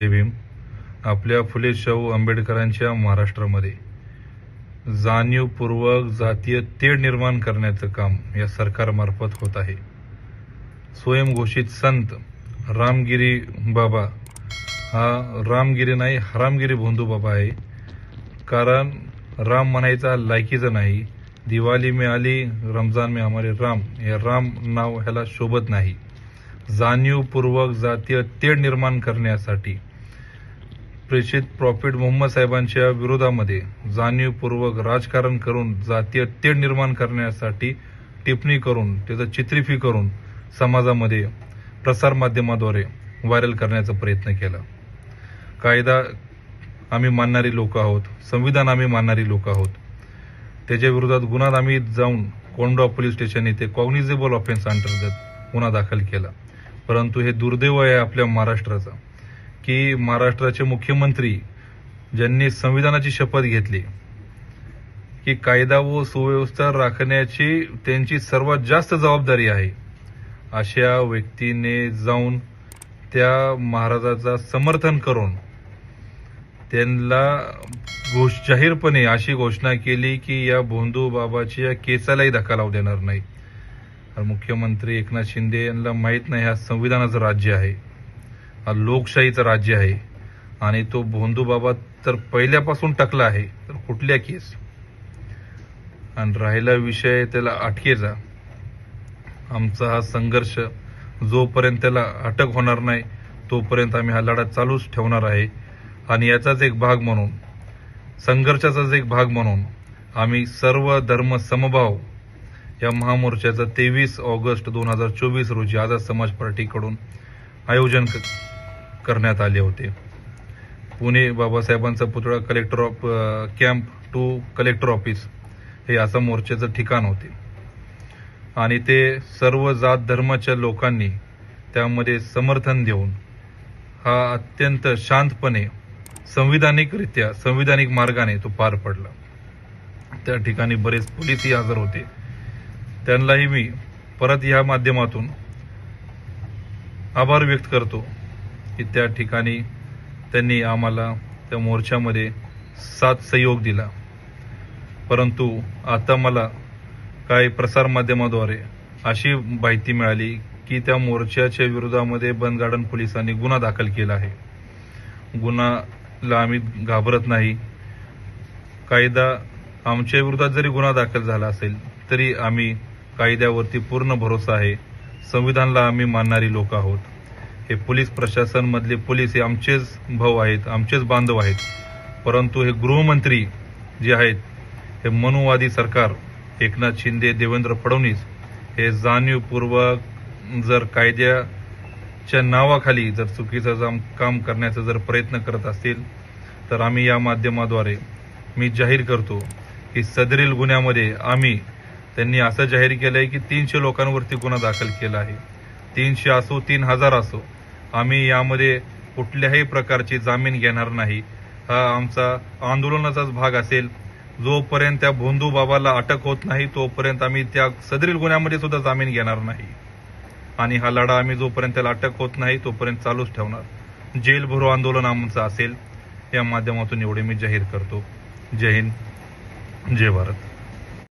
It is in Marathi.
भीम आपल्या फुले शाहू आंबेडकरांच्या महाराष्ट्रामध्ये जाणीवपूर्वक जातीय तेढ निर्माण करण्याचं काम या सरकारमार्फत होत आहे। स्वयंघोषित संत रामगिरी बाबा हा रामगिरी नाही हरामगिरी भोंदू बाबा आहे। कारण राम म्हणायचा लायकीचं नाही। दिवाळी में आली रमजान में हमारे राम, या राम नाव ह्याला शोभत नाही। जाणीवपूर्वक जातीय तेढ निर्माण करण्यासाठी प्रेषित प्रॉफिट मोहम्मद साहेबांच्या विरोधामध्ये जाणीवपूर्वक राजकारण करून जातीय तेढ निर्माण करण्यासाठी टिप्पणी करून त्याचं चित्रीफी करून समाजामध्ये प्रसार माध्यमाद्वारे व्हायरल करण्याचा प्रयत्न केला। कायदा आम्ही मानणारी लोक आहोत, संविधान आम्ही मानणारी लोक आहोत। त्याच्या विरोधात गुन्हा आम्ही जाऊन कोंडवा पोलीस स्टेशन येथे कॉग्निझेबल ऑफेन्स अंतर्गत गुन्हा दाखल केला। परंतु हे दुर्दैव आहे आपल्या महाराष्ट्राचा की महाराष्ट्राचे मुख्यमंत्री ज्यांनी संविधानाची शपथ घेतली की कायदा व सुव्यवस्था राखण्याची त्यांची सर्वात जास्त जबाबदारी आहे, अशा व्यक्तीने जाऊन त्या महाराजाचा समर्थन करून त्यांना जाहीरपणे अशी घोषणा केली की या भोंदू बाबाच्या केसालाही धक्का लावू देणार नाही। मुख्यमंत्री एकनाथ शिंदे यांना माहित नाही हा संविधानाचं राज्य आहे, हा लोकशाहीचं राज्य आहे आणि तो भोंदू बाबा तर पहिल्यापासून टकला आहे तर कुठल्या केस। आणि राहिला विषय त्याला अटकेचा, आमचा हा संघर्ष जोपर्यंत त्याला अटक होणार नाही तोपर्यंत आम्ही हा लढा चालूच ठेवणार आहे। आणि याचाच एक भाग म्हणून, संघर्षाचाच एक भाग म्हणून आम्ही सर्व धर्म समभाव या महामोर्चाचं 23 ऑगस्ट 2024 रोजी आझाद समाज पार्टीकडून आयोजन करण्यात आले होते। पुणे बाबासाहेबांचा पुतळा collector of camp to collector office हे असं मोर्चाचं ठिकाण होते आणि ते सर्व जात धर्माच्या लोकांनी त्यामध्ये समर्थन देऊन हा अत्यंत शांतपणे संविधानिकरित्या संविधानिक मार्गाने तो पार पडला। त्या ठिकाणी बरेच पोलीसही हजर होते। त्यांनाही मी परत या माध्यमातून आभार व्यक्त करतो की त्या ठिकाणी त्यांनी आम्हाला त्या मोर्चामध्ये साथ सहयोग दिला। परंतु आता मला काही प्रसार माध्यमाद्वारे अशी माहिती मिळाली की त्या मोर्चाच्या विरोधामध्ये बंद गार्डन पोलिसांनी गुन्हा दाखल केला आहे। गुन्हाला आम्ही घाबरत नाही। कायदा आमच्या विरोधात जरी गुन्हा दाखल झाला असेल तरी आम्ही कायद्यावरती पूर्ण भरोसा आहे। संविधानाला आम्ही मानणारी लोक आहोत। हे पोलीस प्रशासन मधले पोलीस हे आमचेच भाऊ आहेत, आमचेच बांधव आहेत। परंतु हे गृहमंत्री जे आहेत हे मनुवादी सरकार एकनाथ शिंदे देवेंद्र फडणवीस हे जाणीवपूर्वक जर कायद्याच्या नावाखाली जर चुकीचं काम करण्याचा जर प्रयत्न करत असतील तर आम्ही या माध्यमाद्वारे मी जाहीर करतो की सदरील गुन्ह्यामध्ये आम्ही त्यांनी असं जाहीर केलंय की 300 लोकांवरती गुन्हा दाखल केला आहे। 300 असो 3000 असो, आम्ही यामध्ये कुठल्याही प्रकारची जामीन घेणार नाही। हा आमचा आंदोलनाचाच भाग असेल। जोपर्यंत त्या भोंदू बाबाला अटक होत नाही तोपर्यंत आम्ही त्या सदरील गुन्ह्यामध्ये सुद्धा जामीन घेणार नाही आणि हा लढा आम्ही जोपर्यंत त्याला अटक होत नाही तोपर्यंत चालूच ठेवणार। जेल भरो आंदोलन आमचं असेल। या माध्यमातून एवढे मी जाहीर करतो। जय हिंद, जय भारत।